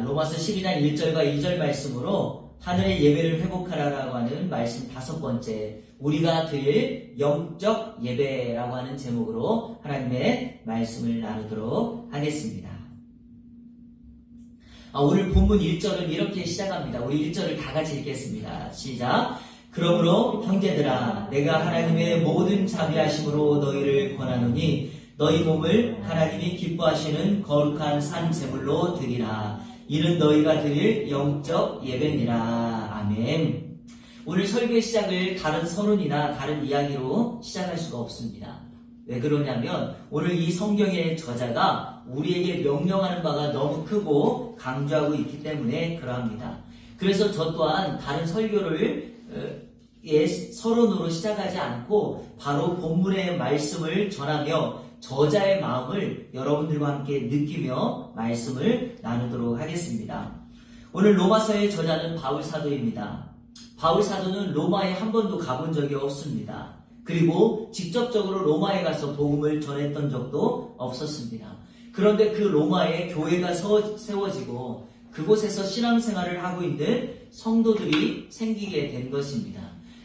로마서 12장 1절과 2절 말씀으로 하늘의 예배를 회복하라라고 하는 말씀 5번째, 우리가 드릴 영적 예배라고 하는 제목으로 하나님의 말씀을 나누도록 하겠습니다. 오늘 본문 1절은 이렇게 시작합니다. 우리 1절을 다 같이 읽겠습니다. 시작. 그러므로 형제들아, 내가 하나님의 모든 자비하심으로 너희를 권하노니 너희 몸을 하나님이 기뻐하시는 거룩한 산 제물로 드리라. 이는 너희가 드릴 영적 예배니라. 아멘. 오늘 설교의 시작을 다른 서론이나 다른 이야기로 시작할 수가 없습니다. 왜 그러냐면 오늘 이 성경의 저자가 우리에게 명령하는 바가 너무 크고 강조하고 있기 때문에 그러합니다. 그래서 저 또한 다른 설교를 서론으로 시작하지 않고 바로 본문의 말씀을 전하며 저자의 마음을 여러분들과 함께 느끼며 말씀을 나누도록 하겠습니다. 오늘 로마서의 저자는 바울 사도입니다. 바울 사도는 로마에 한 번도 가본 적이 없습니다. 그리고 직접적으로 로마에 가서 복음을 전했던 적도 없었습니다. 그런데 그 로마에 교회가 세워지고 그곳에서 신앙생활을 하고 있는 성도들이 생기게 된 것입니다.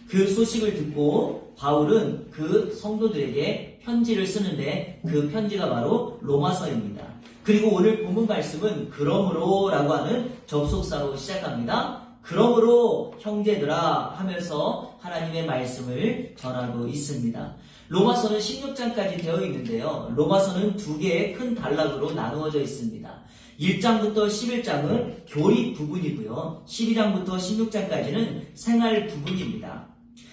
그 소식을 듣고 바울은 그 성도들에게 편지를 쓰는데 그 편지가 바로 로마서입니다. 그리고 오늘 본문 말씀은 그러므로 라고 하는 접속사로 시작합니다. 그러므로 형제들아 하면서 하나님의 말씀을 전하고 있습니다. 로마서는 16장까지 되어 있는데요. 로마서는 두 개의 큰 단락으로 나누어져 있습니다. 1장부터 11장은 교리 부분이고요. 12장부터 16장까지는 생활 부분입니다.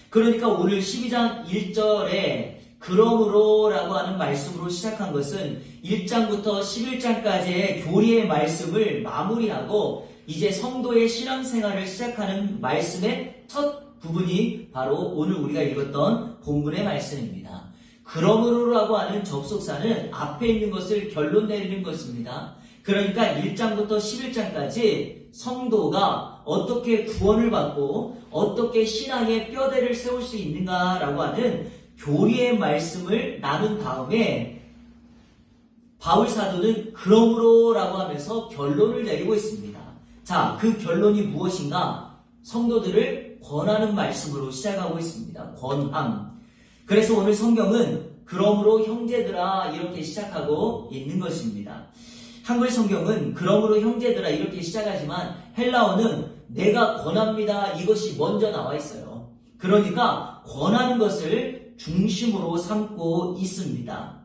그러니까 오늘 12장 1절에 그러므로 라고 하는 말씀으로 시작한 것은 1장부터 11장까지의 교리의 말씀을 마무리하고 이제 성도의 신앙생활을 시작하는 말씀의 첫 부분이 바로 오늘 우리가 읽었던 본문의 말씀입니다. 그러므로라고 하는 접속사는 앞에 있는 것을 결론 내리는 것입니다. 그러니까 1장부터 11장까지 성도가 어떻게 구원을 받고 어떻게 신앙의 뼈대를 세울 수 있는가라고 하는 교리의 말씀을 나눈 다음에 바울 사도는 그러므로라고 하면서 결론을 내리고 있습니다. 자, 그 결론이 무엇인가? 성도들을 권하는 말씀으로 시작하고 있습니다. 권함. 그래서 오늘 성경은 그러므로 형제들아 이렇게 시작하고 있는 것입니다. 한글 성경은 그러므로 형제들아 이렇게 시작하지만 헬라어는 내가 권합니다 이것이 먼저 나와 있어요. 그러니까 권하는 것을 중심으로 삼고 있습니다.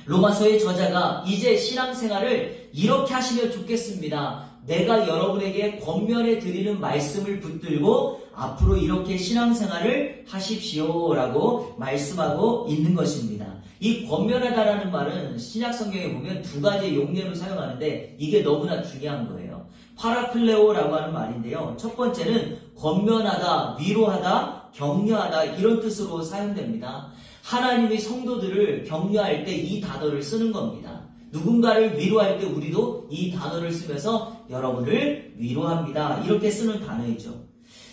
로마서의 저자가 이제 신앙생활을 이렇게 하시면 좋겠습니다. 내가 여러분에게 권면해 드리는 말씀을 붙들고 앞으로 이렇게 신앙생활을 하십시오라고 말씀하고 있는 것입니다. 이 권면하다라는 말은 신약성경에 보면 두 가지 용례로 사용하는데 이게 너무나 중요한 거예요. 파라클레오라고 하는 말인데요. 첫 번째는 권면하다, 위로하다, 격려하다 이런 뜻으로 사용됩니다. 하나님이 성도들을 격려할 때 이 단어를 쓰는 겁니다. 누군가를 위로할 때 우리도 이 단어를 쓰면서 여러분을 위로합니다. 이렇게 쓰는 단어이죠.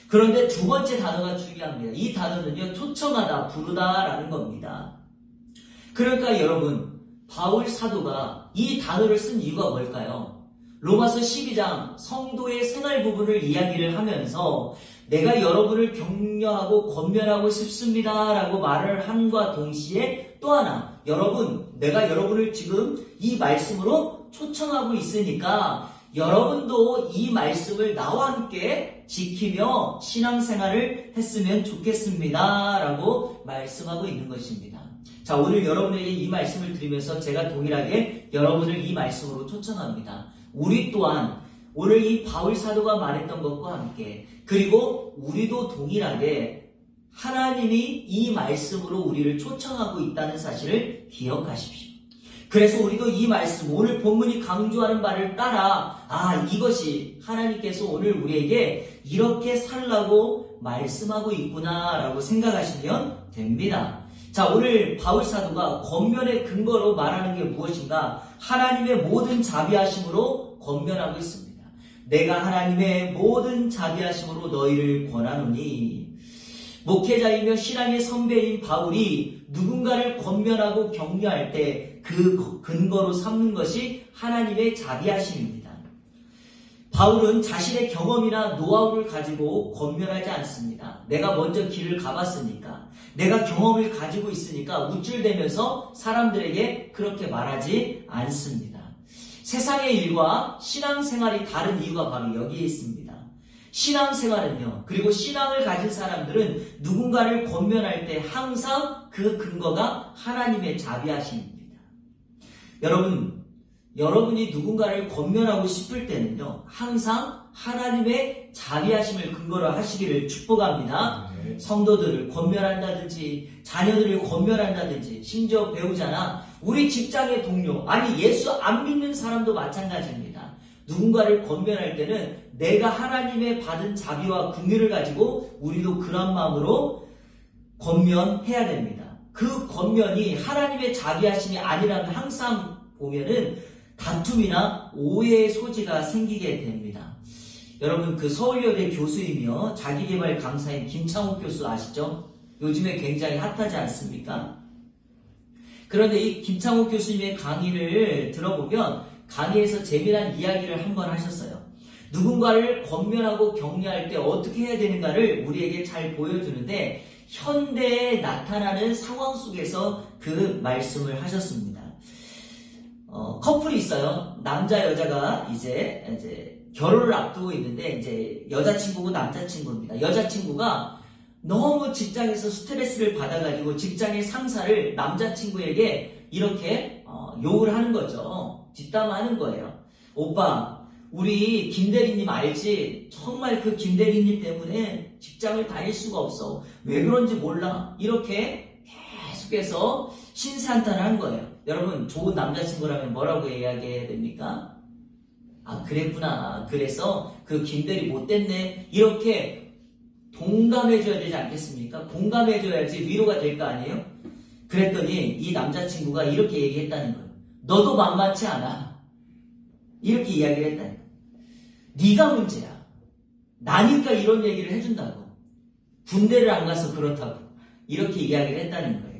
그런데 두 번째 단어가 중요합니다. 이 단어는요, 초청하다, 부르다라는 겁니다. 그러니까 여러분, 바울 사도가 이 단어를 쓴 이유가 뭘까요? 로마서 12장 성도의 생활 부분을 이야기를 하면서 내가 여러분을 격려하고 권면하고 싶습니다 라고 말을 함과 동시에 또 하나, 여러분, 내가 여러분을 지금 이 말씀으로 초청하고 있으니까 여러분도 이 말씀을 나와 함께 지키며 신앙생활을 했으면 좋겠습니다 라고 말씀하고 있는 것입니다. 자, 오늘 여러분에게 이 말씀을 드리면서 제가 동일하게 여러분을 이 말씀으로 초청합니다. 우리 또한 오늘 이 바울 사도가 말했던 것과 함께 그리고 우리도 동일하게 하나님이 이 말씀으로 우리를 초청하고 있다는 사실을 기억하십시오. 그래서 우리도 이 말씀, 오늘 본문이 강조하는 바를 따라 이것이 하나님께서 오늘 우리에게 이렇게 살라고 말씀하고 있구나라고 생각하시면 됩니다. 자, 오늘 바울 사도가 권면의 근거로 말하는 게 무엇인가? 하나님의 모든 자비하심으로 권면하고 있습니다. 내가 하나님의 모든 자비하심으로 너희를 권하노니. 목회자이며 신앙의 선배인 바울이 누군가를 권면하고 격려할 때 그 근거로 삼는 것이 하나님의 자비하심입니다. 바울은 자신의 경험이나 노하우를 가지고 권면하지 않습니다. 내가 먼저 길을 가봤으니까, 내가 경험을 가지고 있으니까 우쭐대면서 사람들에게 그렇게 말하지 않습니다. 세상의 일과 신앙생활이 다른 이유가 바로 여기에 있습니다. 신앙생활은요, 그리고 신앙을 가진 사람들은 누군가를 권면할 때 항상 그 근거가 하나님의 자비하심입니다. 여러분이 누군가를 권면하고 싶을 때는요, 항상 하나님의 자비하심을 근거로 하시기를 축복합니다. 성도들을 권면한다든지, 자녀들을 권면한다든지, 심지어 배우자나 우리 직장의 동료, 아니 예수 안 믿는 사람도 마찬가지입니다. 누군가를 권면할 때는 내가 하나님의 받은 자비와 긍휼을 가지고 우리도 그런 마음으로 권면해야 됩니다. 그 권면이 하나님의 자비하심이 아니라면 항상 보면은 다툼이나 오해의 소지가 생기게 됩니다. 여러분, 그 서울여대 교수이며 자기개발 강사인 김창욱 교수 아시죠? 요즘에 굉장히 핫하지 않습니까? 그런데 이 김창욱 교수님의 강의를 들어보면 강의에서 재미난 이야기를 한번 하셨어요. 누군가를 권면하고 격려할 때 어떻게 해야 되는가를 우리에게 잘 보여주는데 현대에 나타나는 상황 속에서 그 말씀을 하셨습니다. 커플이 있어요. 남자 여자가 이제 결혼을 앞두고 있는데 이제 여자친구고 남자친구입니다. 여자친구가 너무 직장에서 스트레스를 받아가지고 직장의 상사를 남자친구에게 이렇게 욕을 하는 거죠. 뒷담화하는 거예요. 오빠, 우리 김대리님 알지? 정말 그 김대리님 때문에 직장을 다닐 수가 없어. 왜 그런지 몰라. 이렇게 계속해서 신세한탄을 한 거예요. 여러분, 좋은 남자친구라면 뭐라고 이야기해야 됩니까? 아, 그랬구나. 그래서 그 김대리 못됐네. 이렇게 동감해줘야 되지 않겠습니까? 공감해줘야지 위로가 될 거 아니에요? 그랬더니 이 남자친구가 이렇게 얘기했다는 거예요. 너도 만만치 않아. 이렇게 이야기를 했다는 거예요. 네가 문제야. 나니까 이런 얘기를 해준다고. 군대를 안 가서 그렇다고. 이렇게 이야기를 했다는 거예요.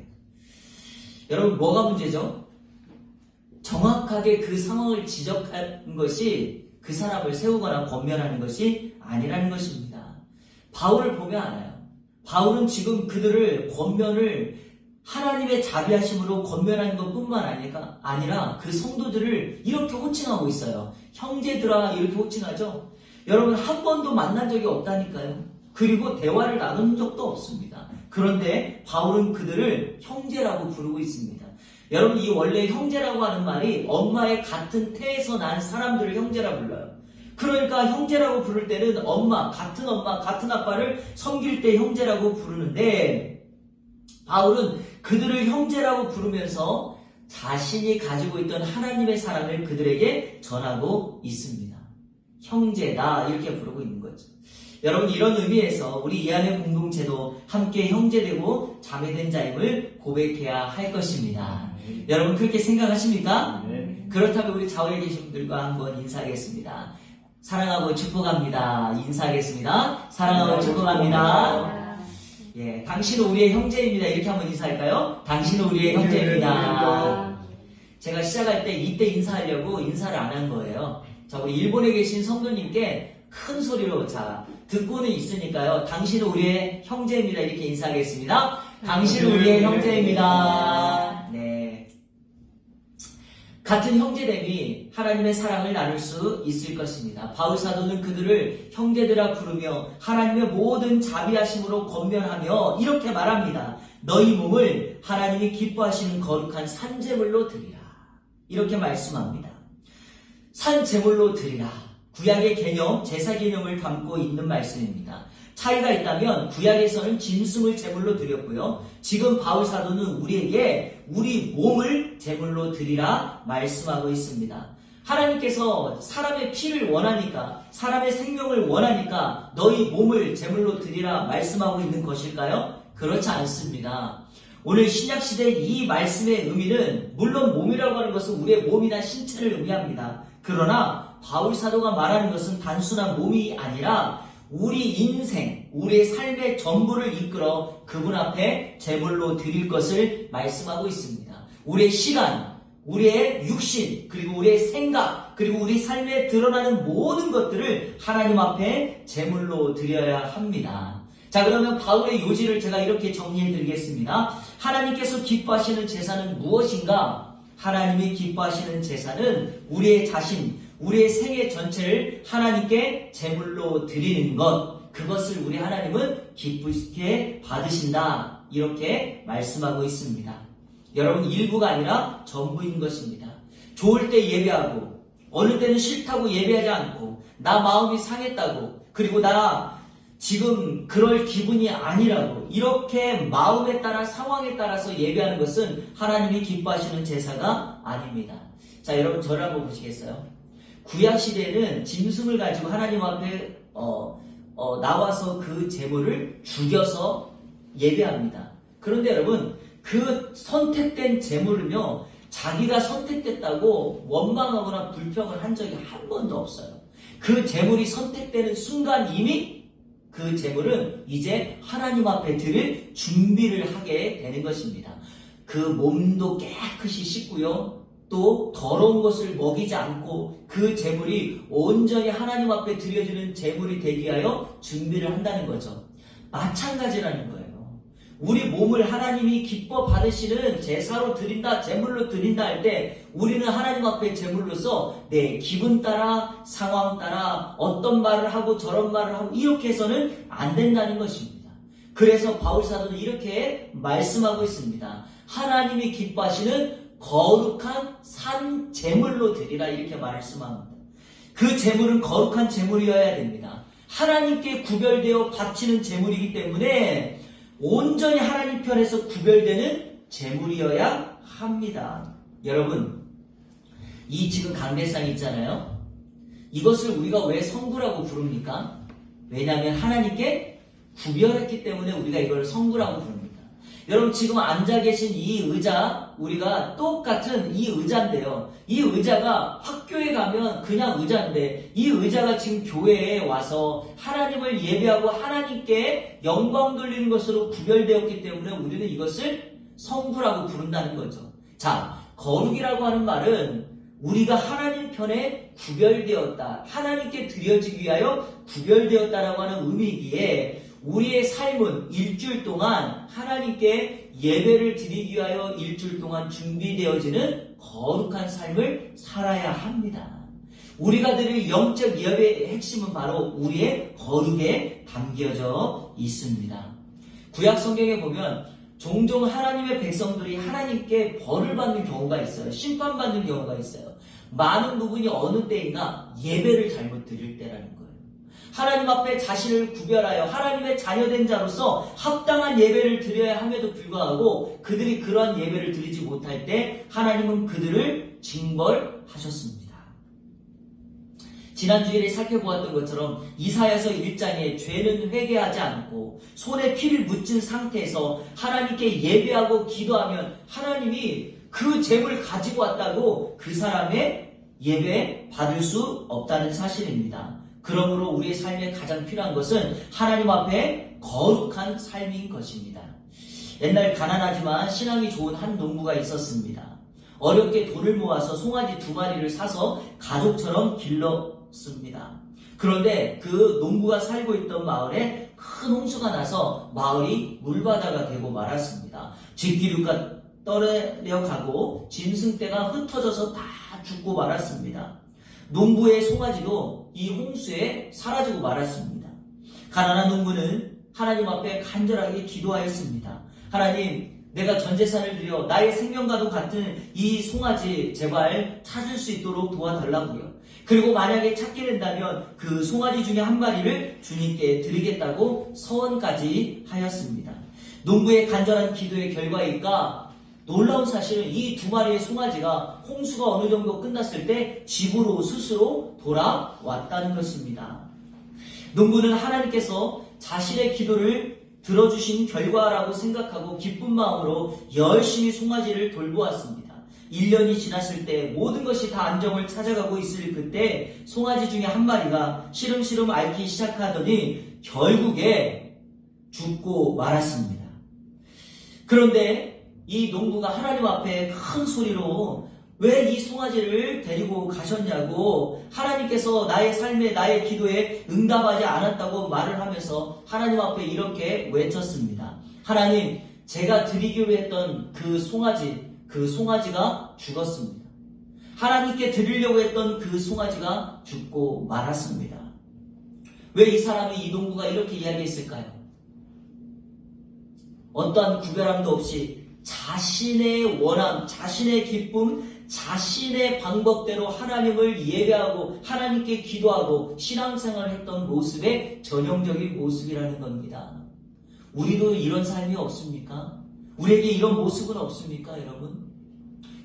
여러분, 뭐가 문제죠? 정확하게 그 상황을 지적하는 것이 그 사람을 세우거나 권면하는 것이 아니라는 것입니다. 바울을 보면 알아요. 바울은 지금 그들을 권면을 하나님의 자비하심으로 권면하는 것뿐만 아니라 그 성도들을 이렇게 호칭하고 있어요. 형제들아 이렇게 호칭하죠. 여러분, 한 번도 만난 적이 없다니까요. 그리고 대화를 나눈 적도 없습니다. 그런데 바울은 그들을 형제라고 부르고 있습니다. 여러분, 이 원래 형제라고 하는 말이 엄마의 같은 태에서 난 사람들을 형제라 불러요. 그러니까 형제라고 부를 때는 엄마, 같은 아빠를 섬길 때 형제라고 부르는데 바울은 그들을 형제라고 부르면서 자신이 가지고 있던 하나님의 사랑을 그들에게 전하고 있습니다. 형제다 이렇게 부르고 있는 거죠. 여러분, 이런 의미에서 우리 이 안의 공동체도 함께 형제되고 자매된 자임을 고백해야 할 것입니다. 여러분, 그렇게 생각하십니까? 그렇다면 우리 좌우에 계신 분들과 한번 인사하겠습니다. 사랑하고 축복합니다. 인사하겠습니다. 사랑하고 축복합니다. 예, 당신은 우리의 형제입니다. 이렇게 한번 인사할까요? 당신은 우리의 형제입니다. 제가 시작할 때 이때 인사하려고 인사를 안 한 거예요. 자, 우리 일본에 계신 성도님께 큰 소리로, 자, 듣고는 있으니까요. 당신은 우리의 형제입니다. 이렇게 인사하겠습니다. 당신은 우리의 형제입니다. 네. 같은 형제됨이 하나님의 사랑을 나눌 수 있을 것입니다. 바울 사도는 그들을 형제들아 부르며 하나님의 모든 자비하심으로 권면하며 이렇게 말합니다. 너희 몸을 하나님이 기뻐하시는 거룩한 산제물로 드리라. 이렇게 말씀합니다. 산제물로 드리라. 구약의 개념, 제사 개념을 담고 있는 말씀입니다. 차이가 있다면 구약에서는 짐승을 제물로 드렸고요. 지금 바울 사도는 우리에게 우리 몸을 제물로 드리라 말씀하고 있습니다. 하나님께서 사람의 피를 원하니까, 사람의 생명을 원하니까 너희 몸을 제물로 드리라 말씀하고 있는 것일까요? 그렇지 않습니다. 오늘 신약시대 이 말씀의 의미는 물론 몸이라고 하는 것은 우리의 몸이나 신체를 의미합니다. 그러나 바울 사도가 말하는 것은 단순한 몸이 아니라 우리 인생, 우리의 삶의 전부를 이끌어 그분 앞에 제물로 드릴 것을 말씀하고 있습니다. 우리의 시간, 우리의 육신, 그리고 우리의 생각, 그리고 우리 삶에 드러나는 모든 것들을 하나님 앞에 제물로 드려야 합니다. 자, 그러면 바울의 요지를 제가 이렇게 정리해 드리겠습니다. 하나님께서 기뻐하시는 제사는 무엇인가? 하나님이 기뻐하시는 제사는 우리의 자신, 우리의 생애 전체를 하나님께 제물로 드리는 것, 그것을 우리 하나님은 기쁘게 받으신다, 이렇게 말씀하고 있습니다. 여러분, 일부가 아니라 전부인 것입니다. 좋을 때 예배하고 어느 때는 싫다고 예배하지 않고 나 마음이 상했다고, 그리고 나 지금 그럴 기분이 아니라고, 이렇게 마음에 따라 상황에 따라서 예배하는 것은 하나님이 기뻐하시는 제사가 아닙니다. 자, 여러분, 저를 한번 보시겠어요? 구약시대에는 짐승을 가지고 하나님 앞에 나와서 그 제물을 죽여서 예배합니다. 그런데 여러분, 그 선택된 제물은요, 자기가 선택됐다고 원망하거나 불평을 한 적이 한 번도 없어요. 그 제물이 선택되는 순간 이미 그 제물은 이제 하나님 앞에 드릴 준비를 하게 되는 것입니다. 그 몸도 깨끗이 씻고요, 또 더러운 것을 먹이지 않고 그 제물이 온전히 하나님 앞에 드려지는 제물이 되기 위하여 준비를 한다는 거죠. 마찬가지라는 거예요. 우리 몸을 하나님이 기뻐 받으시는 제사로 드린다, 제물로 드린다 할 때 우리는 하나님 앞에 제물로서 내 기분 따라, 상황 따라 어떤 말을 하고 저런 말을 하고 이렇게 해서는 안 된다는 것입니다. 그래서 바울사도는 이렇게 말씀하고 있습니다. 하나님이 기뻐하시는 거룩한 산 제물로 드리라, 이렇게 말씀합니다. 그 제물은 거룩한 제물이어야 됩니다. 하나님께 구별되어 바치는 제물이기 때문에 온전히 하나님 편에서 구별되는 제물이어야 합니다. 여러분, 이 지금 강대상 있잖아요. 이것을 우리가 왜 성구라고 부릅니까? 왜냐하면 하나님께 구별했기 때문에 우리가 이걸 성구라고 부릅니다. 여러분, 지금 앉아 계신 이 의자, 우리가 똑같은 이 의자인데요. 이 의자가 학교에 가면 그냥 의자인데, 이 의자가 지금 교회에 와서 하나님을 예배하고 하나님께 영광 돌리는 것으로 구별되었기 때문에 우리는 이것을 성구라고 부른다는 거죠. 자, 거룩이라고 하는 말은 우리가 하나님 편에 구별되었다, 하나님께 드려지기 위하여 구별되었다라고 하는 의미이기에 우리의 삶은 일주일 동안 하나님께 예배를 드리기 위하여 일주일 동안 준비되어지는 거룩한 삶을 살아야 합니다. 우리가 드릴 영적 예배의 핵심은 바로 우리의 거룩에 담겨져 있습니다. 구약 성경에 보면 종종 하나님의 백성들이 하나님께 벌을 받는 경우가 있어요. 심판받는 경우가 있어요. 많은 부분이 어느 때인가 예배를 잘못 드릴 때라는 거예요. 하나님 앞에 자신을 구별하여 하나님의 자녀된 자로서 합당한 예배를 드려야 함에도 불구하고 그들이 그러한 예배를 드리지 못할 때 하나님은 그들을 징벌하셨습니다. 지난 주일에 살펴보았던 것처럼 이사야서 1장에 죄는 회개하지 않고 손에 피를 묻힌 상태에서 하나님께 예배하고 기도하면 하나님이 그 죄를 가지고 왔다고 그 사람의 예배 받을 수 없다는 사실입니다. 그러므로 우리의 삶에 가장 필요한 것은 하나님 앞에 거룩한 삶인 것입니다. 옛날 가난하지만 신앙이 좋은 한 농부가 있었습니다. 어렵게 돈을 모아서 송아지 2마리를 사서 가족처럼 길렀습니다. 그런데 그 농부가 살고 있던 마을에 큰 홍수가 나서 마을이 물바다가 되고 말았습니다. 집기류가 떠내려가고 짐승떼가 흩어져서 다 죽고 말았습니다. 농부의 송아지도 이 홍수에 사라지고 말았습니다. 가난한 농부는 하나님 앞에 간절하게 기도하였습니다. 하나님, 내가 전 재산을 드려 나의 생명과도 같은 이 송아지 제발 찾을 수 있도록 도와달라고요. 그리고 만약에 찾게 된다면 그 송아지 중에 한 마리를 주님께 드리겠다고 서원까지 하였습니다. 농부의 간절한 기도의 결과일까? 놀라운 사실은 이 2마리의 송아지가 홍수가 어느 정도 끝났을 때 집으로 스스로 돌아왔다는 것입니다. 농부는 하나님께서 자신의 기도를 들어주신 결과라고 생각하고 기쁜 마음으로 열심히 송아지를 돌보았습니다. 1년이 지났을 때 모든 것이 다 안정을 찾아가고 있을 그때 송아지 중에 한 마리가 시름시름 앓기 시작하더니 결국에 죽고 말았습니다. 그런데 이 농부가 하나님 앞에 큰 소리로 왜 이 송아지를 데리고 가셨냐고 하나님께서 나의 삶에 나의 기도에 응답하지 않았다고 말을 하면서 하나님 앞에 이렇게 외쳤습니다. 하나님, 제가 드리기로 했던 그 송아지가 죽었습니다. 하나님께 드리려고 했던 그 송아지가 죽고 말았습니다. 왜 이 사람이 이 농부가 이렇게 이야기했을까요? 어떠한 구별함도 없이 자신의 원함, 자신의 기쁨, 자신의 방법대로 하나님을 예배하고 하나님께 기도하고 신앙생활을 했던 모습의 전형적인 모습이라는 겁니다. 우리도 이런 삶이 없습니까? 우리에게 이런 모습은 없습니까, 여러분?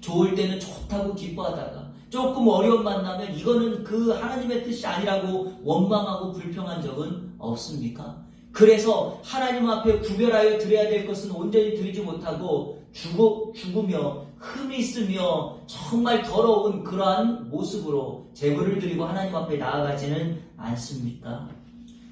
좋을 때는 좋다고 기뻐하다가 조금 어려움 만나면 이거는 그 하나님의 뜻이 아니라고 원망하고 불평한 적은 없습니까? 그래서 하나님 앞에 구별하여 드려야 될 것은 온전히 드리지 못하고 죽으며 흠이 있으며 정말 더러운 그러한 모습으로 제물을 드리고 하나님 앞에 나아가지는 않습니까?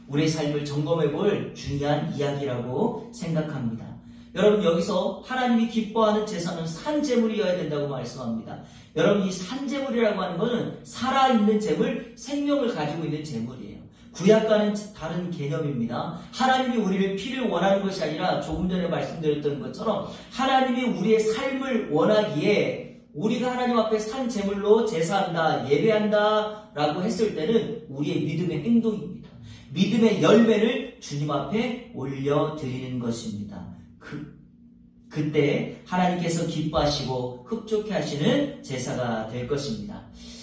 우리의 삶을 점검해 볼 중요한 이야기라고 생각합니다. 여러분, 여기서 하나님이 기뻐하는 제사는 산제물이어야 된다고 말씀합니다. 여러분, 이 산제물이라고 하는 것은 살아있는 제물, 생명을 가지고 있는 제물이에요. 구약과는 다른 개념입니다. 하나님이 우리를 피를 원하는 것이 아니라 조금 전에 말씀드렸던 것처럼 하나님이 우리의 삶을 원하기에 우리가 하나님 앞에 산 제물로 제사한다, 예배한다 라고 했을 때는 우리의 믿음의 행동입니다. 믿음의 열매를 주님 앞에 올려드리는 것입니다. 그때 하나님께서 기뻐하시고 흡족해 하시는 제사가 될 것입니다.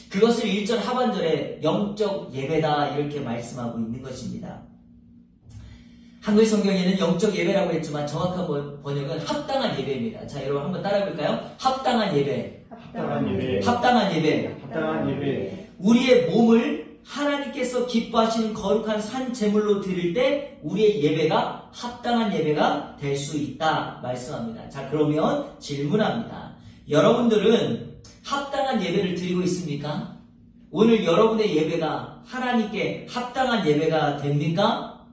그것을 1절 하반절에 영적 예배다 이렇게 말씀하고 있는 것입니다. 한글 성경에는 영적 예배라고 했지만 정확한 번역은 합당한 예배입니다. 자, 여러분 한번 따라해볼까요? 합당한 예배. 합당한 예배. 합당한 예배. 합당한 예배. 우리의 몸을 하나님께서 기뻐하시는 거룩한 산 제물로 드릴 때 우리의 예배가 합당한 예배가 될 수 있다 말씀합니다. 자, 그러면 질문합니다. 여러분들은 합당한 예배를 드리고 있습니까? 오늘 여러분의 예배가 하나님께 합당한 예배가 됩니까?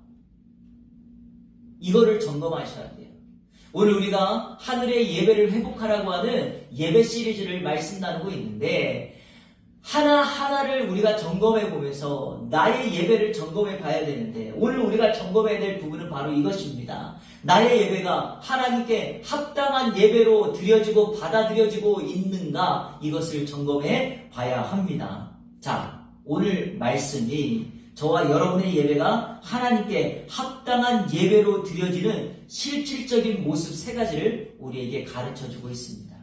이거를 점검하셔야 돼요. 오늘 우리가 하늘의 예배를 회복하라고 하는 예배 시리즈를 말씀 나누고 있는데 하나하나를 우리가 점검해 보면서 나의 예배를 점검해 봐야 되는데 오늘 우리가 점검해야 될 부분은 바로 이것입니다. 나의 예배가 하나님께 합당한 예배로 드려지고 받아들여지고 있는가 이것을 점검해 봐야 합니다. 자, 오늘 말씀이 저와 여러분의 예배가 하나님께 합당한 예배로 드려지는 실질적인 모습 세 가지를 우리에게 가르쳐주고 있습니다.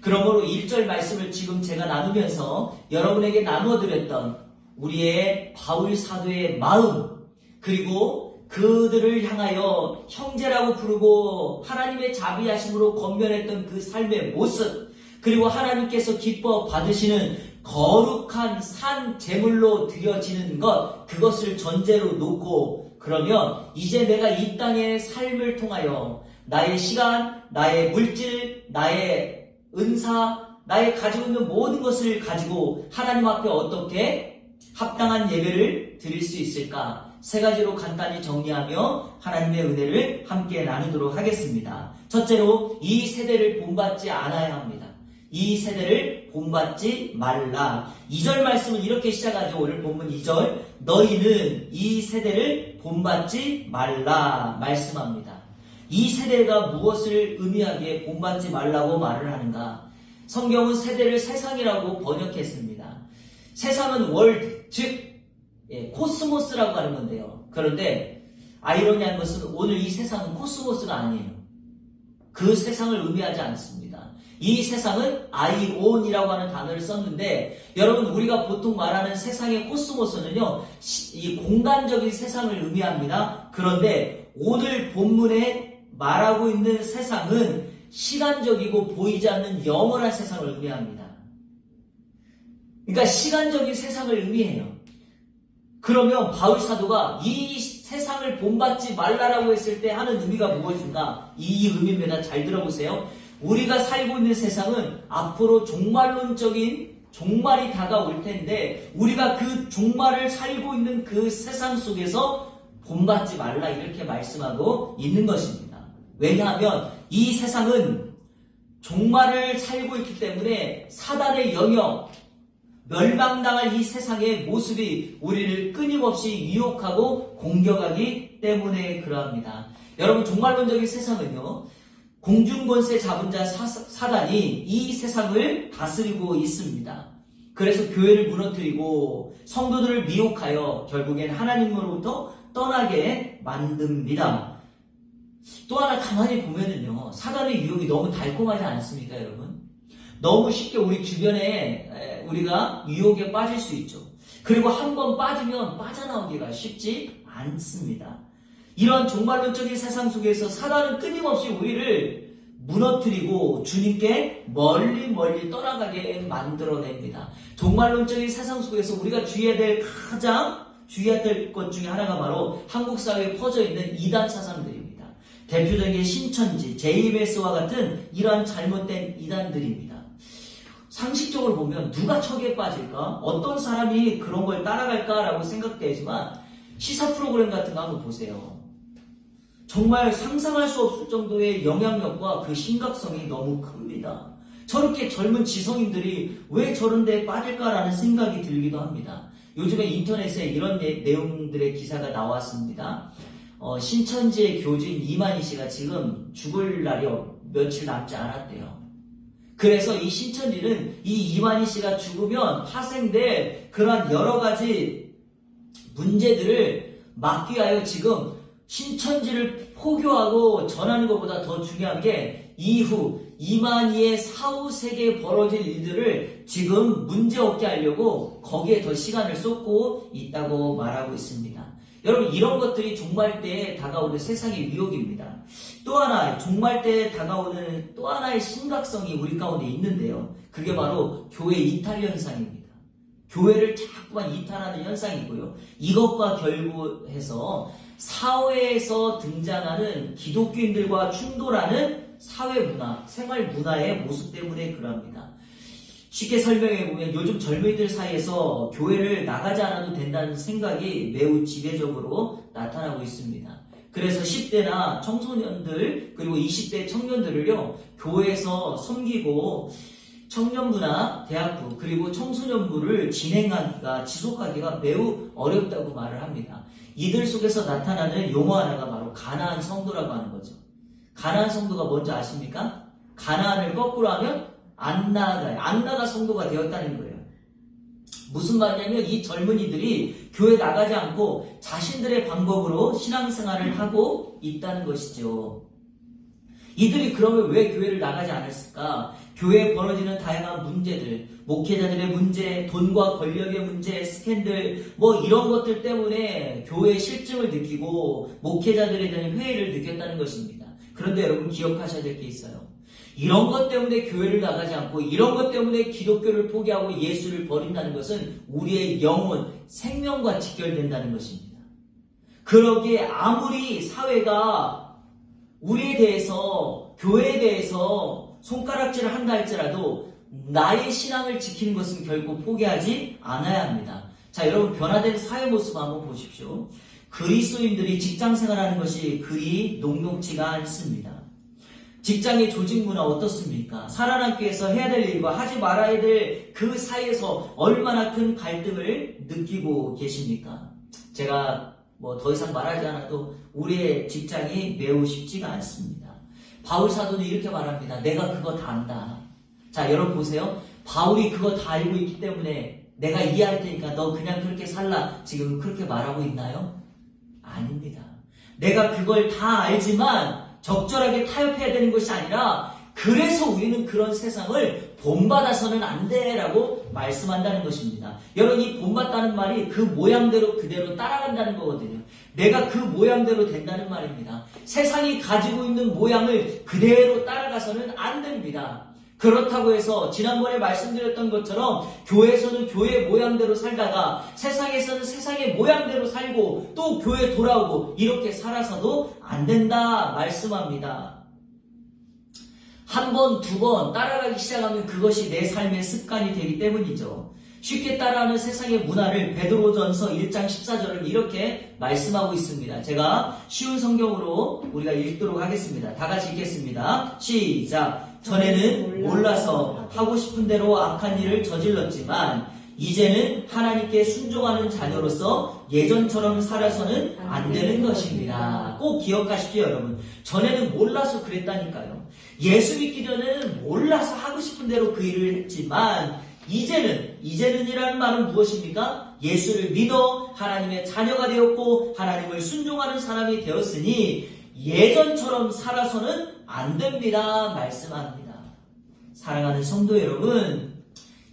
그러므로 1절 말씀을 지금 제가 나누면서 여러분에게 나누어드렸던 우리의 바울 사도의 마음, 그리고 그들을 향하여 형제라고 부르고 하나님의 자비하심으로 권면했던 그 삶의 모습, 그리고 하나님께서 기뻐 받으시는 거룩한 산 제물로 드려지는 것, 그것을 전제로 놓고 그러면 이제 내가 이 땅의 삶을 통하여 나의 시간, 나의 물질, 나의 은사, 나의 가지고 있는 모든 것을 가지고 하나님 앞에 어떻게 합당한 예배를 드릴 수 있을까? 세 가지로 간단히 정리하며 하나님의 은혜를 함께 나누도록 하겠습니다. 첫째로, 이 세대를 본받지 않아야 합니다. 이 세대를 본받지 말라. 2절 말씀은 이렇게 시작하죠. 오늘 본문 2절. 너희는 이 세대를 본받지 말라 말씀합니다. 이 세대가 무엇을 의미하기에 본받지 말라고 말을 하는가? 성경은 세대를 세상이라고 번역했습니다. 세상은 월드, 즉 코스모스라고 하는 건데요. 그런데 아이러니한 것은 오늘 이 세상은 코스모스가 아니에요. 그 세상을 의미하지 않습니다. 이 세상은 아이온이라고 하는 단어를 썼는데 여러분, 우리가 보통 말하는 세상의 코스모스는요, 이 공간적인 세상을 의미합니다. 그런데 오늘 본문에 말하고 있는 세상은 시간적이고 보이지 않는 영원한 세상을 의미합니다. 그러니까 시간적인 세상을 의미해요. 그러면 바울 사도가 이 세상을 본받지 말라라고 했을 때 하는 의미가 무엇인가? 이 의미입니다. 잘 들어보세요. 우리가 살고 있는 세상은 앞으로 종말론적인 종말이 다가올 텐데 우리가 그 종말을 살고 있는 그 세상 속에서 본받지 말라 이렇게 말씀하고 있는 것입니다. 왜냐하면 이 세상은 종말을 살고 있기 때문에 사단의 영역, 멸망당할 이 세상의 모습이 우리를 끊임없이 유혹하고 공격하기 때문에 그러합니다. 여러분, 종말론적인 세상은요, 공중권세 잡은 자 사단이 이 세상을 다스리고 있습니다. 그래서 교회를 무너뜨리고 성도들을 미혹하여 결국엔 하나님으로부터 떠나게 만듭니다. 또 하나 가만히 보면은요, 사단의 유혹이 너무 달콤하지 않습니까, 여러분? 너무 쉽게 우리 주변에 우리가 유혹에 빠질 수 있죠. 그리고 한번 빠지면 빠져나오기가 쉽지 않습니다. 이런 종말론적인 세상 속에서 사단은 끊임없이 우리를 무너뜨리고 주님께 멀리 떠나가게 만들어냅니다. 종말론적인 세상 속에서 우리가 가장 주의해야 될 것 중에 하나가 바로 한국 사회에 퍼져 있는 이단 사상들입니다. 대표적인 게 신천지, JMS와 같은 이러한 잘못된 이단들입니다. 상식적으로 보면 누가 척에 빠질까? 어떤 사람이 그런 걸 따라갈까라고 생각되지만 시사 프로그램 같은 거 한번 보세요. 정말 상상할 수 없을 정도의 영향력과 그 심각성이 너무 큽니다. 저렇게 젊은 지성인들이 왜 저런 데에 빠질까라는 생각이 들기도 합니다. 요즘에 인터넷에 이런 내용들의 기사가 나왔습니다. 신천지의 교주인 이만희 씨가 지금 죽을 날이 며칠 남지 않았대요. 그래서 이 신천지는 이 이만희 씨가 죽으면 파생될 그러한 여러 가지 문제들을 막기 위하여 지금 신천지를 포교하고 전하는 것보다 더 중요한 게 이후 이만희의 사후 세계에 벌어질 일들을 지금 문제 없게 하려고 거기에 더 시간을 쏟고 있다고 말하고 있습니다. 여러분, 이런 것들이 종말 때에 다가오는 세상의 위협입니다. 또 하나, 종말 때에 다가오는 또 하나의 심각성이 우리 가운데 있는데요. 그게 바로 교회 이탈 현상입니다. 교회를 자꾸만 이탈하는 현상이고요. 이것과 결부해서 사회에서 등장하는 기독교인들과 충돌하는 사회 문화, 생활 문화의 모습 때문에 그러합니다. 쉽게 설명해보면 요즘 젊은이들 사이에서 교회를 나가지 않아도 된다는 생각이 매우 지배적으로 나타나고 있습니다. 그래서 10대나 청소년들 그리고 20대 청년들을요, 교회에서 섬기고 청년부나 대학부 그리고 청소년부를 진행하기가 지속하기가 매우 어렵다고 말을 합니다. 이들 속에서 나타나는 용어 하나가 바로 가나안 성도라고 하는 거죠. 가나안 성도가 뭔지 아십니까? 가나안을 거꾸로 하면 안 나아가 성도가 되었다는 거예요. 무슨 말이냐면 이 젊은이들이 교회 나가지 않고 자신들의 방법으로 신앙생활을 하고 있다는 것이죠. 이들이 그러면 왜 교회를 나가지 않았을까? 교회에 벌어지는 다양한 문제들, 목회자들의 문제, 돈과 권력의 문제, 스캔들, 이런 것들 때문에 교회의 실증을 느끼고 목회자들에 대한 회의를 느꼈다는 것입니다. 그런데 여러분, 기억하셔야 될 게 있어요. 이런 것 때문에 교회를 나가지 않고 이런 것 때문에 기독교를 포기하고 예수를 버린다는 것은 우리의 영혼, 생명과 직결된다는 것입니다. 그러기에 아무리 사회가 우리에 대해서, 교회에 대해서 손가락질을 한다 할지라도 나의 신앙을 지키는 것은 결코 포기하지 않아야 합니다. 자, 여러분, 변화된 사회 모습 한번 보십시오. 그리스도인들이 직장 생활하는 것이 그리 녹록지가 않습니다. 직장의 조직 문화 어떻습니까? 살아남기 위해서 해야 될 일과 하지 말아야 될 그 사이에서 얼마나 큰 갈등을 느끼고 계십니까? 제가 더 이상 말하지 않아도 우리의 직장이 매우 쉽지가 않습니다. 바울 사도는 이렇게 말합니다. 내가 그거 다 안다. 자, 여러분 보세요. 바울이 그거 다 알고 있기 때문에 내가 이해할 테니까 너 그냥 그렇게 살라. 지금 그렇게 말하고 있나요? 아닙니다. 내가 그걸 다 알지만 적절하게 타협해야 되는 것이 아니라 그래서 우리는 그런 세상을 본받아서는 안 돼라고 말씀한다는 것입니다. 여러분, 이 본받다는 말이 그 모양대로 그대로 따라간다는 거거든요. 내가 그 모양대로 된다는 말입니다. 세상이 가지고 있는 모양을 그대로 따라가서는 안 됩니다. 그렇다고 해서 지난번에 말씀드렸던 것처럼 교회에서는 교회 모양대로 살다가 세상에서는 세상의 모양대로 살고 또 교회 돌아오고 이렇게 살아서도 안 된다 말씀합니다. 한 번, 두 번 따라가기 시작하면 그것이 내 삶의 습관이 되기 때문이죠. 쉽게 따라하는 세상의 문화를 베드로전서 1장 14절을 이렇게 말씀하고 있습니다. 제가 쉬운 성경으로 우리가 읽도록 하겠습니다. 다 같이 읽겠습니다. 시작! 전에는 몰라서 하고 싶은 대로 악한 일을 저질렀지만 이제는 하나님께 순종하는 자녀로서 예전처럼 살아서는 안 되는 것입니다. 꼭 기억하십시오, 여러분. 전에는 몰라서 그랬다니까요. 예수 믿기 전에는 몰라서 하고 싶은 대로 그 일을 했지만 이제는이라는 말은 무엇입니까? 예수를 믿어 하나님의 자녀가 되었고 하나님을 순종하는 사람이 되었으니 예전처럼 살아서는 안 됩니다. 말씀합니다. 사랑하는 성도 여러분,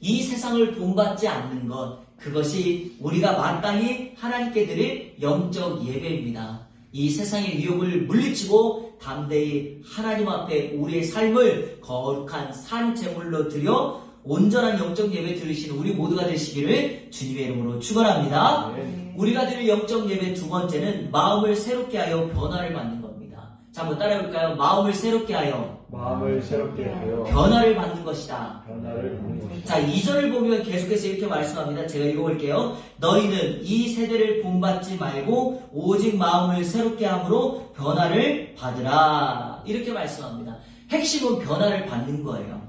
이 세상을 본받지 않는 것, 그것이 우리가 마땅히 하나님께 드릴 영적 예배입니다. 이 세상의 위협을 물리치고 담대히 하나님 앞에 우리의 삶을 거룩한 산 제물로 드려 온전한 영적 예배 드리시는 우리 모두가 되시기를 주님의 이름으로 축원합니다. 우리가 드릴 영적 예배 두 번째는 마음을 새롭게 하여 변화를 받는 겁니다. 자, 한번 따라해볼까요? 마음을 새롭게 하여 변화를 받는 것이다. 자, 2절을 보면 계속해서 이렇게 말씀합니다. 제가 읽어볼게요. 너희는 이 세대를 본받지 말고 오직 마음을 새롭게 함으로 변화를 받으라. 이렇게 말씀합니다. 핵심은 변화를 받는 거예요.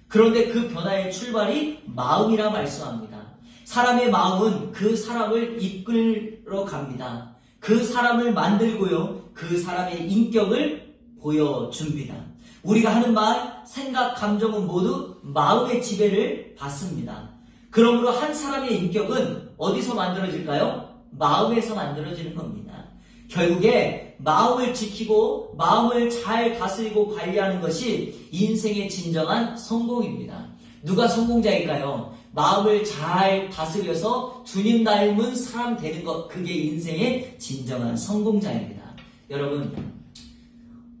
그런데 그 변화의 출발이 마음이라 말씀합니다. 사람의 마음은 그 사람을 이끌어 갑니다. 그 사람을 만들고요. 그 사람의 인격을 보여줍니다. 우리가 하는 말, 생각, 감정은 모두 마음의 지배를 받습니다. 그러므로 한 사람의 인격은 어디서 만들어질까요? 마음에서 만들어지는 겁니다. 결국에 마음을 지키고 마음을 잘 다스리고 관리하는 것이 인생의 진정한 성공입니다. 누가 성공자일까요? 마음을 잘 다스려서 주님 닮은 사람 되는 것, 그게 인생의 진정한 성공자입니다. 여러분,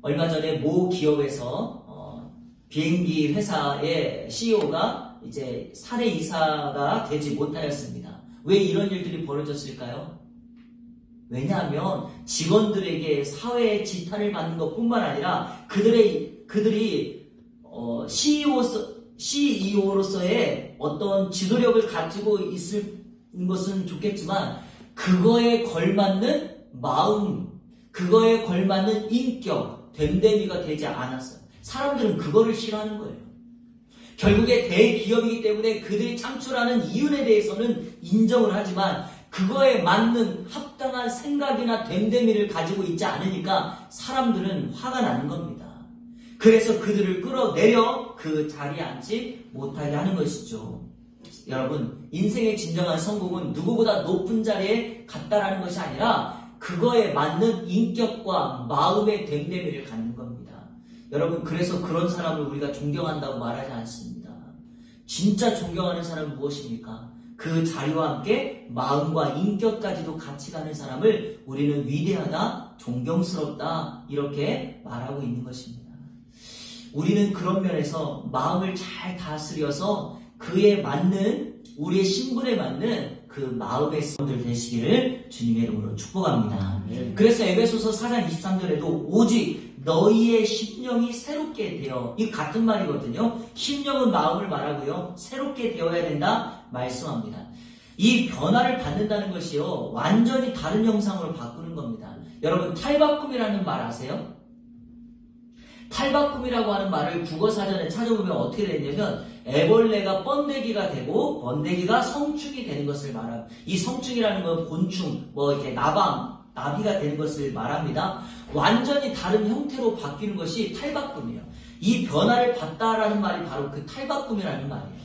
얼마 전에 모 기업에서 비행기 회사의 CEO가 이제 사내 이사가 되지 못하였습니다. 왜 이런 일들이 벌어졌을까요? 왜냐하면 직원들에게 사회의 지탄을 받는 것뿐만 아니라 그들이 CEO로서의 어떤 지도력을 가지고 있는 것은 좋겠지만 그거에 걸맞는 마음, 그거에 걸맞는 인격, 됨됨이가 되지 않았어요. 사람들은 그거를 싫어하는 거예요. 결국에 대기업이기 때문에 그들이 창출하는 이윤에 대해서는 인정을 하지만 그거에 맞는 합당한 생각이나 됨됨이를 가지고 있지 않으니까 사람들은 화가 나는 겁니다. 그래서 그들을 끌어내려 그 자리에 앉지 못하게 하는 것이죠. 여러분, 인생의 진정한 성공은 누구보다 높은 자리에 갔다라는 것이 아니라 그거에 맞는 인격과 마음의 됨됨이를 갖는 겁니다. 여러분, 그래서 그런 사람을 우리가 존경한다고 말하지 않습니다. 진짜 존경하는 사람은 무엇입니까? 그 자리와 함께 마음과 인격까지도 같이 가는 사람을 우리는 위대하다, 존경스럽다 이렇게 말하고 있는 것입니다. 우리는 그런 면에서 마음을 잘 다스려서 그에 맞는, 우리의 신분에 맞는 그 마음의 사람들 되시기를 주님의 이름으로 축복합니다. 그래서 에베소서 4장 23절에도 오직 너희의 심령이 새롭게 되어, 이 같은 말이거든요. 심령은 마음을 말하고요. 새롭게 되어야 된다 말씀합니다. 이 변화를 받는다는 것이요, 완전히 다른 형상으로 바꾸는 겁니다. 여러분, 탈바꿈이라는 말 아세요? 탈바꿈이라고 하는 말을 국어사전에 찾아보면 어떻게 되냐면 애벌레가 번데기가 되고 번데기가 성충이 되는 것을 말합니다. 이 성충이라는 건 곤충, 이렇게 나비가 되는 것을 말합니다. 완전히 다른 형태로 바뀌는 것이 탈바꿈이에요. 이 변화를 받다라는 말이 바로 그 탈바꿈이라는 말이에요.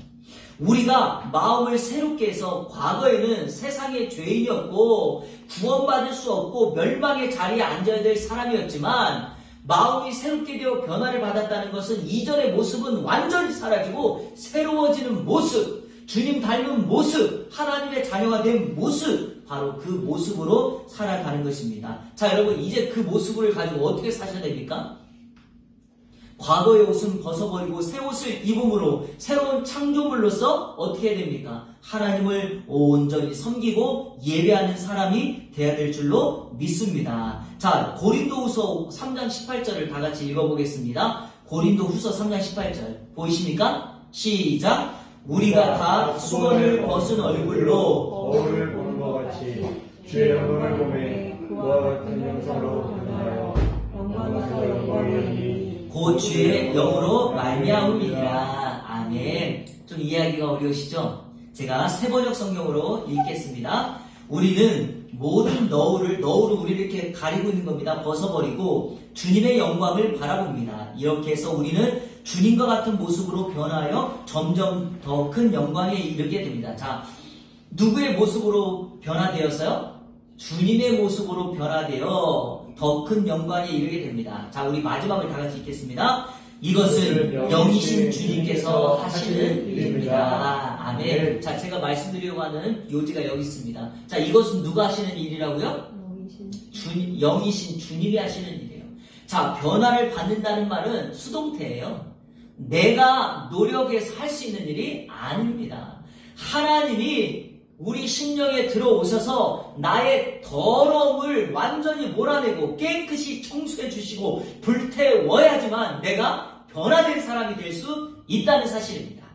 우리가 마음을 새롭게 해서 과거에는 세상의 죄인이었고 구원받을 수 없고 멸망의 자리에 앉아야 될 사람이었지만 마음이 새롭게 되어 변화를 받았다는 것은 이전의 모습은 완전히 사라지고 새로워지는 모습, 주님 닮은 모습, 하나님의 자녀가 된 모습, 바로 그 모습으로 살아가는 것입니다. 자, 여러분, 이제 그 모습을 가지고 어떻게 사셔야 됩니까? 과거의 옷은 벗어버리고 새 옷을 입음으로 새로운 창조물로서 어떻게 해야 됩니까? 하나님을 온전히 섬기고 예배하는 사람이 돼야 될 줄로 믿습니다. 자, 고린도후서 3장 18절을 다 같이 읽어보겠습니다. 고린도후서 3장 18절 보이십니까? 시작! 우리가 다 수건을 벗은 얼굴로 거울을 보는 것 같이 주의 영광을 보매 그와 같은 형상으로 변하여 영광에서 영광이 곧 주의 영으로 말미암음이니라. 아멘. 좀 이해하기가 어려우시죠? 제가 세번역 성경으로 읽겠습니다. 우리는 모든 너울을 우리를 이렇게 가리고 있는 겁니다. 벗어버리고 주님의 영광을 바라봅니다. 이렇게 해서 우리는 주님과 같은 모습으로 변하여 점점 더 큰 영광에 이르게 됩니다. 자, 누구의 모습으로 변화되었어요? 주님의 모습으로 변화되어 더 큰 영광에 이르게 됩니다. 자, 우리 마지막을 다 같이 읽겠습니다. 이것은 영이신 주님께서 하시는 일입니다. 아멘. 자, 제가 말씀드리려고 하는 요지가 여기 있습니다. 자, 이것은 누가 하시는 일이라고요? 영이신 주님이 하시는 일이에요. 자, 변화를 받는다는 말은 수동태예요. 내가 노력해서 할 수 있는 일이 아닙니다. 하나님이 우리 심령에 들어오셔서 나의 더러움을 완전히 몰아내고 깨끗이 청소해 주시고 불태워야지만 내가 변화된 사람이 될 수 있다는 사실입니다.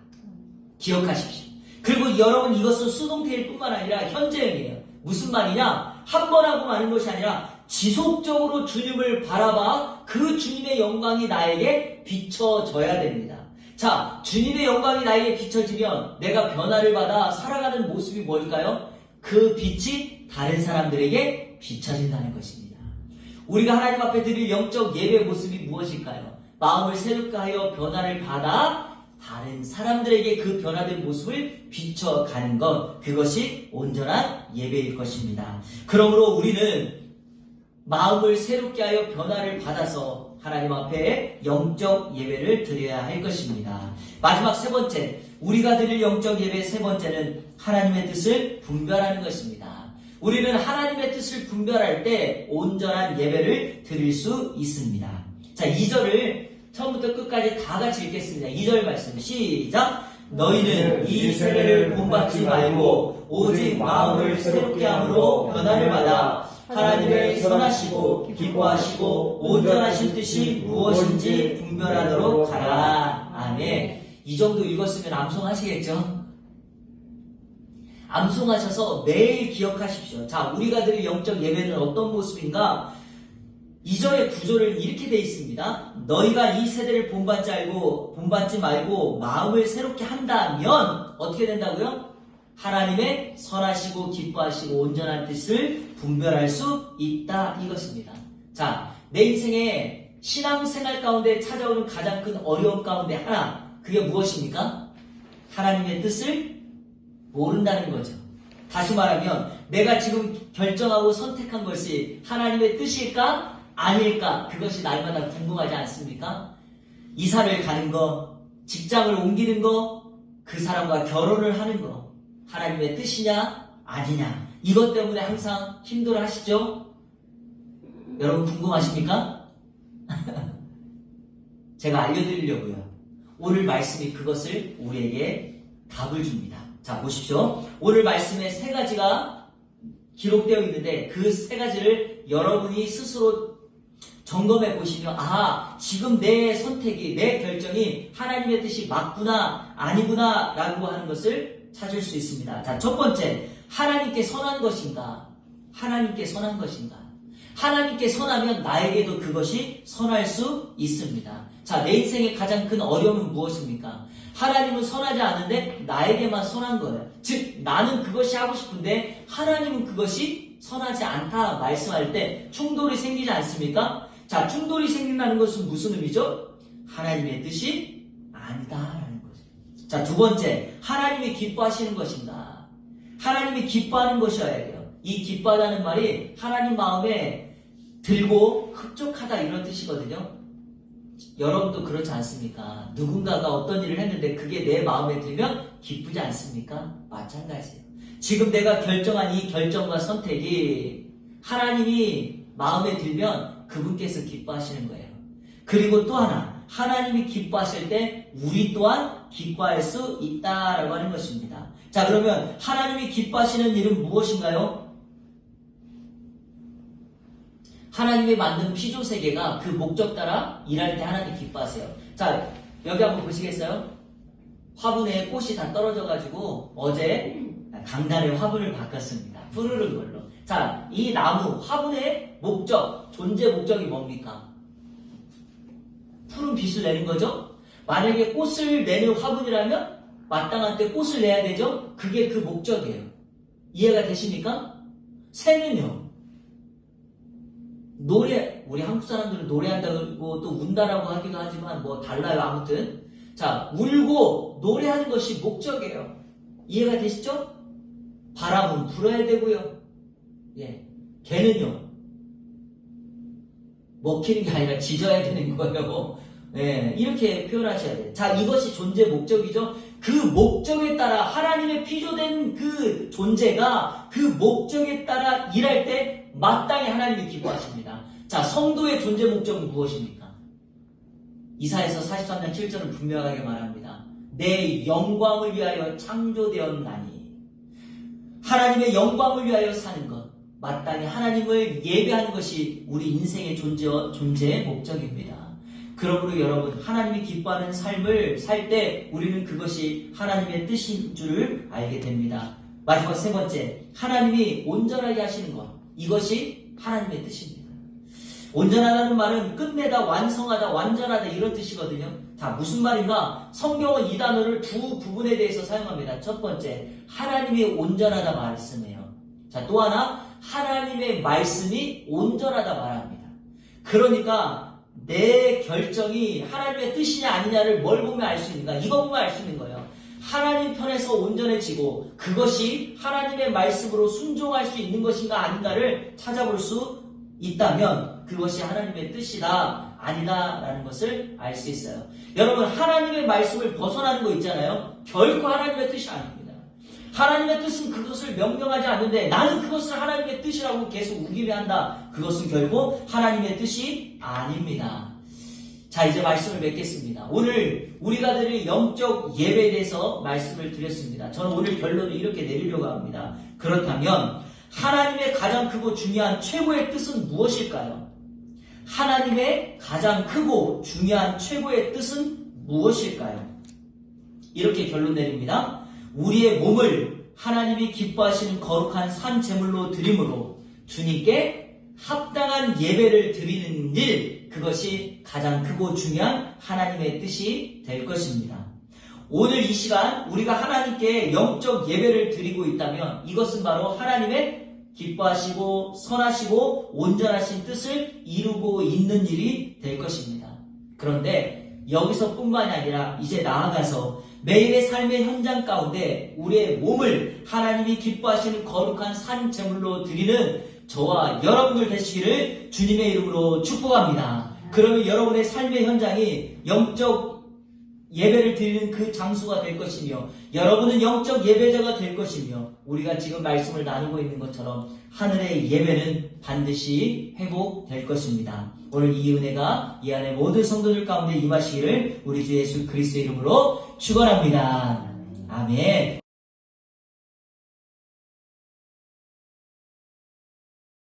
기억하십시오. 그리고 여러분, 이것은 수동태일 뿐만 아니라 현재형이에요. 무슨 말이냐? 한 번 하고 마는 것이 아니라 지속적으로 주님을 바라봐 그 주님의 영광이 나에게 비춰져야 됩니다. 자, 주님의 영광이 나에게 비춰지면 내가 변화를 받아 살아가는 모습이 뭘까요? 그 빛이 다른 사람들에게 비춰진다는 것입니다. 우리가 하나님 앞에 드릴 영적 예배의 모습이 무엇일까요? 마음을 새롭게 하여 변화를 받아 다른 사람들에게 그 변화된 모습을 비춰가는 것, 그것이 온전한 예배일 것입니다. 그러므로 우리는 마음을 새롭게 하여 변화를 받아서 하나님 앞에 영적 예배를 드려야 할 것입니다. 마지막 세 번째, 우리가 드릴 영적 예배 세 번째는 하나님의 뜻을 분별하는 것입니다. 우리는 하나님의 뜻을 분별할 때 온전한 예배를 드릴 수 있습니다. 자, 2절을 처음부터 끝까지 다 같이 읽겠습니다. 2절 말씀 시작! 너희는 이 세례를 본받지 말고 오직 마음을 새롭게 함으로 변화를 받아 하나님의 선하시고 기뻐하시고 온전하신 뜻이 무엇인지 분별하도록 하라. 아멘. 이 정도 읽었으면 암송하시겠죠? 암송하셔서 매일 기억하십시오. 자, 우리가 드릴 영적 예배는 어떤 모습인가? 2절의 구조를 이렇게 되어 있습니다. 너희가 이 세대를 본받지 말고 마음을 새롭게 한다면 어떻게 된다고요? 하나님의 선하시고 기뻐하시고 온전한 뜻을 분별할 수 있다, 이것입니다. 자, 내 인생의 신앙생활 가운데 찾아오는 가장 큰 어려움 가운데 하나, 그게 무엇입니까? 하나님의 뜻을 모른다는 거죠. 다시 말하면 내가 지금 결정하고 선택한 것이 하나님의 뜻일까? 아닐까? 그것이 날마다 궁금하지 않습니까? 이사를 가는 거, 직장을 옮기는 거, 그 사람과 결혼을 하는 거, 하나님의 뜻이냐 아니냐, 이것 때문에 항상 힘들어 하시죠? 여러분 궁금하십니까? 제가 알려드리려고요. 오늘 말씀이 그것을 우리에게 답을 줍니다. 자, 보십시오. 오늘 말씀에 세 가지가 기록되어 있는데 그 세 가지를 여러분이 스스로 점검해 보시면, 아, 지금 내 선택이, 내 결정이 하나님의 뜻이 맞구나 아니구나 라고 하는 것을 찾을 수 있습니다. 자, 첫 번째, 하나님께 선한 것인가? 하나님께 선한 것인가? 하나님께 선하면 나에게도 그것이 선할 수 있습니다. 자, 내 인생의 가장 큰 어려움은 무엇입니까? 하나님은 선하지 않은데 나에게만 선한 거예요. 즉, 나는 그것이 하고 싶은데 하나님은 그것이 선하지 않다 말씀할 때 충돌이 생기지 않습니까? 자, 충돌이 생긴다는 것은 무슨 의미죠? 하나님의 뜻이 아니다라는 거죠. 자, 두 번째, 하나님이 기뻐하시는 것인가? 하나님이 기뻐하는 것이어야 돼요. 이 기뻐하다는 말이 하나님 마음에 들고 흡족하다 이런 뜻이거든요. 여러분도 그렇지 않습니까? 누군가가 어떤 일을 했는데 그게 내 마음에 들면 기쁘지 않습니까? 마찬가지예요. 지금 내가 결정한 이 결정과 선택이 하나님이 마음에 들면 그분께서 기뻐하시는 거예요. 그리고 또 하나, 하나님이 기뻐하실 때 우리 또한 기뻐할 수 있다라고 하는 것입니다. 자, 그러면 하나님이 기뻐하시는 일은 무엇인가요? 하나님이 만든 피조세계가 그 목적 따라 일할 때 하나님 기뻐하세요. 자, 여기 한번 보시겠어요? 화분에 꽃이 다 떨어져가지고 어제 강단에 화분을 바꿨습니다. 푸르른 걸로. 자, 이 나무, 화분의 목적, 존재 목적이 뭡니까? 푸른 빛을 내는 거죠. 만약에 꽃을 내는 화분이라면 마땅한 때 꽃을 내야 되죠. 그게 그 목적이에요. 이해가 되십니까? 새는요. 우리 한국 사람들은 노래한다고 또 운다라고 하기도 하지만 뭐 달라요. 아무튼 자, 울고 노래하는 것이 목적이에요. 이해가 되시죠? 바람은 불어야 되고요. 예, 개는요 먹히는 게 아니라 짖어야 되는 거예요. 예, 이렇게 표현하셔야 돼요. 자, 이것이 존재 목적이죠. 그 목적에 따라 하나님의 피조된 그 존재가 그 목적에 따라 일할 때 마땅히 하나님이 기뻐하십니다. 자, 성도의 존재 목적은 무엇입니까? 이사야서 43장 7절은 분명하게 말합니다. 내 영광을 위하여 창조되었나니. 하나님의 영광을 위하여 사는 것, 마땅히 하나님을 예배하는 것이 우리 인생의 존재의 목적입니다. 그러므로 여러분, 하나님이 기뻐하는 삶을 살 때 우리는 그것이 하나님의 뜻인 줄을 알게 됩니다. 마지막 세 번째, 하나님이 온전하게 하시는 것, 이것이 하나님의 뜻입니다. 온전하다는 말은 끝내다, 완성하다, 완전하다 이런 뜻이거든요. 자, 무슨 말인가? 성경은 이 단어를 두 부분에 대해서 사용합니다. 첫 번째, 하나님이 온전하다 말씀이에요. 자, 또 하나, 하나님의 말씀이 온전하다 말합니다. 그러니까 내 결정이 하나님의 뜻이냐 아니냐를 뭘 보면 알 수 있는가? 이거 보면 알 수 있는 거예요. 하나님 편에서 온전해지고 그것이 하나님의 말씀으로 순종할 수 있는 것인가 아닌가를 찾아볼 수 있다면 그것이 하나님의 뜻이다 아니다 라는 것을 알 수 있어요. 여러분, 하나님의 말씀을 벗어나는 거 있잖아요. 결코 하나님의 뜻이 아닙니다. 하나님의 뜻은 그것을 명령하지 않는데 나는 그것을 하나님의 뜻이라고 계속 우기배한다. 그것은 결국 하나님의 뜻이 아닙니다. 자, 이제 말씀을 맺겠습니다. 오늘 우리가 드릴 영적 예배에 대해서 말씀을 드렸습니다. 저는 오늘 결론을 이렇게 내리려고 합니다. 그렇다면 하나님의 가장 크고 중요한 최고의 뜻은 무엇일까요? 하나님의 가장 크고 중요한 최고의 뜻은 무엇일까요? 이렇게 결론 내립니다. 우리의 몸을 하나님이 기뻐하시는 거룩한 산 제물로 드림으로 주님께 합당한 예배를 드리는 일, 그것이 가장 크고 중요한 하나님의 뜻이 될 것입니다. 오늘 이 시간 우리가 하나님께 영적 예배를 드리고 있다면 이것은 바로 하나님의 기뻐하시고 선하시고 온전하신 뜻을 이루고 있는 일이 될 것입니다. 그런데 여기서뿐만이 아니라 이제 나아가서 매일의 삶의 현장 가운데 우리의 몸을 하나님이 기뻐하시는 거룩한 산 제물로 드리는 저와 여러분들 되시기를 주님의 이름으로 축복합니다. 그러면 여러분의 삶의 현장이 영적 예배를 드리는 그 장소가 될 것이며 여러분은 영적 예배자가 될 것이며 우리가 지금 말씀을 나누고 있는 것처럼 하늘의 예배는 반드시 회복될 것입니다. 오늘 이 은혜가 이 안에 모든 성도들 가운데 임하시기를 우리 주 예수 그리스도의 이름으로 축원합니다. 아멘.